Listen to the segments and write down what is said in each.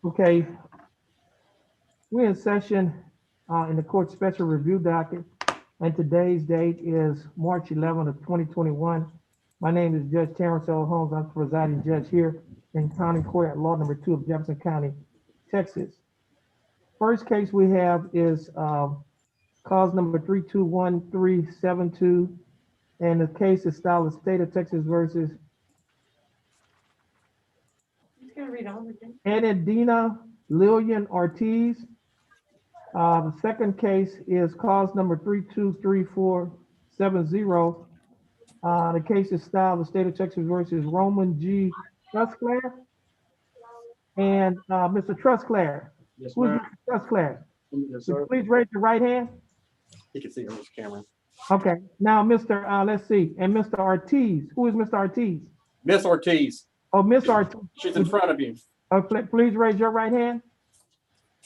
Okay, we're in session in the court special review docket, and today's date is March 11th of 2021. My name is Judge Terrence Holmes. I'm the presiding judge here in County Court at Law Number 2 of Jefferson County, Texas. First case we have is cause number 321372, and the case is styled as State of Texas versus Enedina Lillian Ortiz. The second case is cause number 323470. The case is styled the State of Texas versus Roman G. Trusclair. And Mr. Trusclair. Yes, Who is ma'am. Mr. Trusclair? Yes, Would sir. you please raise your right hand? You can see her, Mr. Cameron. Okay. Now, Mr. Let's see. And Mr. Ortiz. Who is Mr. Ortiz? Miss Ortiz, Oh, Miss Ortiz. she's in front of you. Please raise your right hand.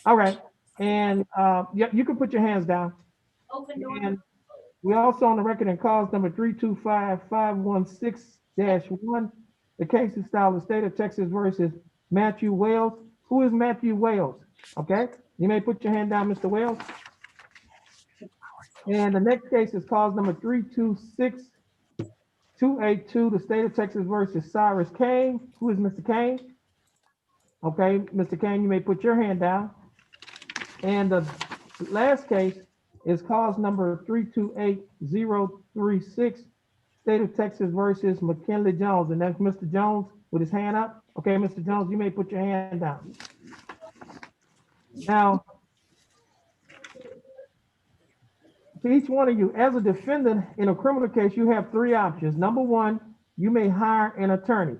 All right. And yeah, you can put your hands down. Open door. And we also on the record in cause number 325516-1. The case is styled the State of Texas versus Matthew Wales. Who is Matthew Wales? Okay, you may put your hand down, Mr. Wales. And the next case is cause number 326282, the State of Texas versus Cyrus Kane. Who is Mr. Kane? Okay, Mr. Kane, you may put your hand down. And the last case is cause number 328036, State of Texas versus McKinley Jones. And that's Mr. Jones with his hand up. Okay, Mr. Jones, you may put your hand down. Now, to each one of you, as a defendant in a criminal case, you have three options. Number one, you may hire an attorney.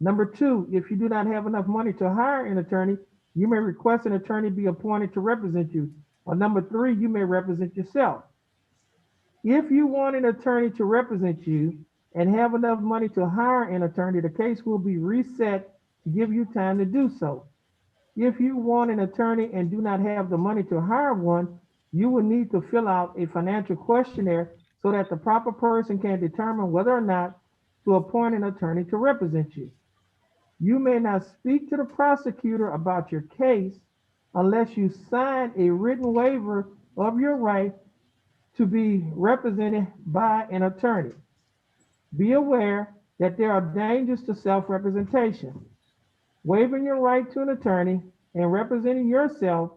Number two, if you do not have enough money to hire an attorney, you may request an attorney be appointed to represent you. Or number three, you may represent yourself. If you want an attorney to represent you and have enough money to hire an attorney, the case will be reset to give you time to do so. If you want an attorney and do not have the money to hire one, you will need to fill out a financial questionnaire so that the proper person can determine whether or not to appoint an attorney to represent you. You may not speak to the prosecutor about your case unless you sign a written waiver of your right to be represented by an attorney. Be aware that there are dangers to self-representation. Waiving your right to an attorney and representing yourself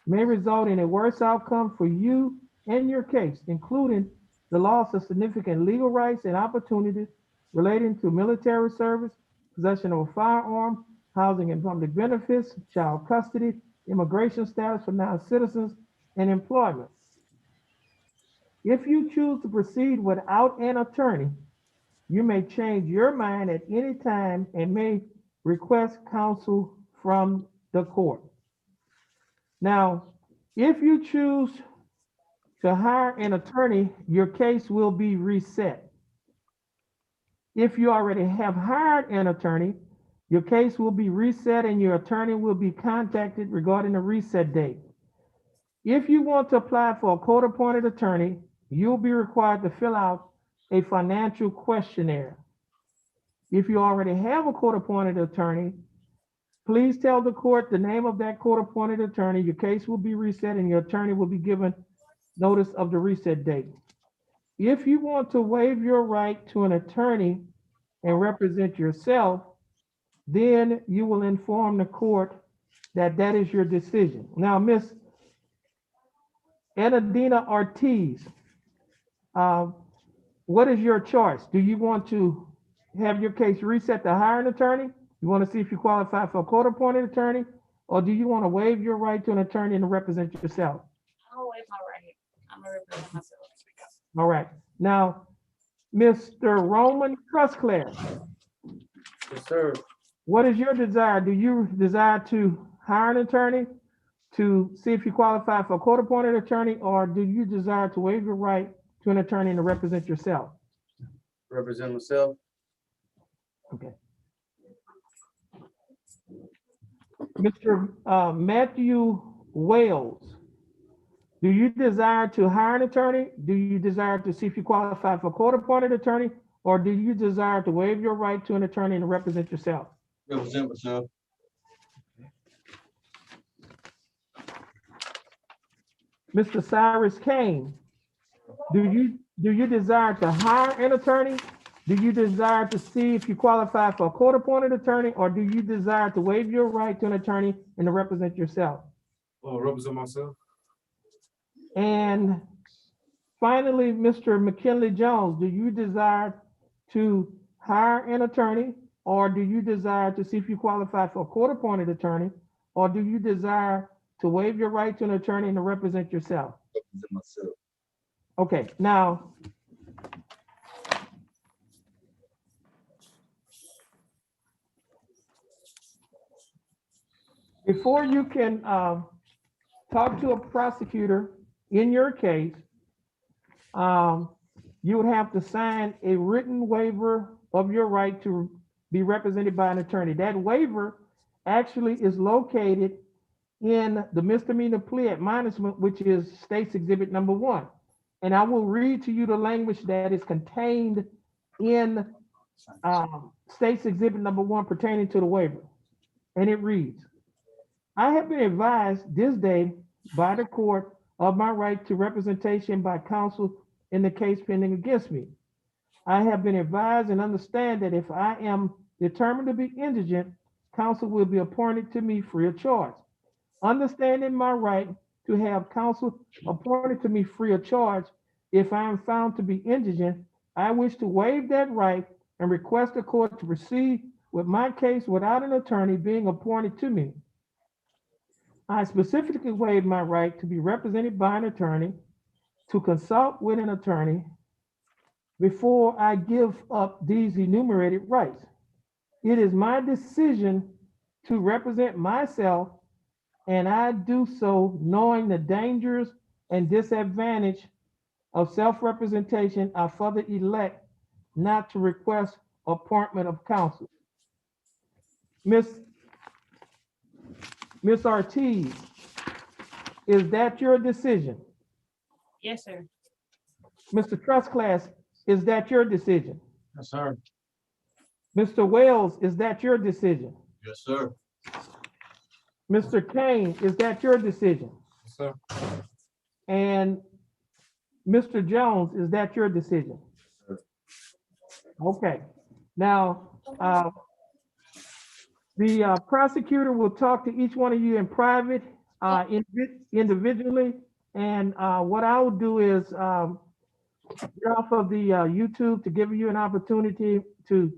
may result in a worse outcome for you and your case, including the loss of significant legal rights and opportunities relating to military service, possession of a firearm, housing and public benefits, child custody, immigration status for non-citizens, and employment. If you choose to proceed without an attorney, you may change your mind at any time and may request counsel from the court. Now, if you choose to hire an attorney, your case will be reset. If you already have hired an attorney, your case will be reset and your attorney will be contacted regarding the reset date. If you want to apply for a court-appointed attorney, you'll be required to fill out a financial questionnaire. If you already have a court-appointed attorney, please tell the court the name of that court-appointed attorney. Your case will be reset and your attorney will be given notice of the reset date. If you want to waive your right to an attorney and represent yourself, then you will inform the court that that is your decision. Now, Ms. Enedina Ortiz, what is your choice? Do you want to have your case reset to hire an attorney? You want to see if you qualify for a court-appointed attorney, or do you want to waive your right to an attorney and represent yourself? I'll waive my right. I'm gonna represent myself. All right. Now, Mr. Roman Trusclair, Yes, sir. what is your desire? Do you desire to hire an attorney to see if you qualify for a court-appointed attorney, or do you desire to waive your right to an attorney and to represent yourself? Represent myself. Okay. Mr. Matthew Wales, do you desire to hire an attorney? Do you desire to see if you qualify for a court-appointed attorney, or do you desire to waive your right to an attorney and represent yourself? Represent myself. Mr. Cyrus Kane, do you desire to hire an attorney? Do you desire to see if you qualify for a court-appointed attorney, or do you desire to waive your right to an attorney and to represent yourself? Represent myself. And finally, Mr. McKinley Jones, do you desire to hire an attorney, or do you desire to see if you qualify for a court-appointed attorney, or do you desire to waive your right to an attorney and to represent yourself? Represent myself. Okay, now, before you can talk to a prosecutor in your case, you would have to sign a written waiver of your right to be represented by an attorney. That waiver actually is located in the misdemeanor plea admonishment, which is State's Exhibit number 1. And I will read to you the language that is contained in State's Exhibit number 1 pertaining to the waiver. And it reads, I have been advised this day by the court of my right to representation by counsel in the case pending against me. I have been advised and understand that if I am determined to be indigent, counsel will be appointed to me free of charge. Understanding my right to have counsel appointed to me free of charge, if I am found to be indigent, I wish to waive that right and request the court to proceed with my case without an attorney being appointed to me. I specifically waive my right to be represented by an attorney, to consult with an attorney before I give up these enumerated rights. It is my decision to represent myself, and I do so knowing the dangers and disadvantage of self-representation. I further elect not to request appointment of counsel. Miss Ortiz, is that your decision? Yes, sir. Mr. Trustclass, is that your decision? Yes, sir. Mr. Wells, is that your decision? Yes, sir. Mr. Kane, is that your decision? Yes, sir. And Mr. Jones, is that your decision? Sir. Okay. Now, the prosecutor will talk to each one of you in private, individually. And what I will do is get off of the YouTube to give you an opportunity to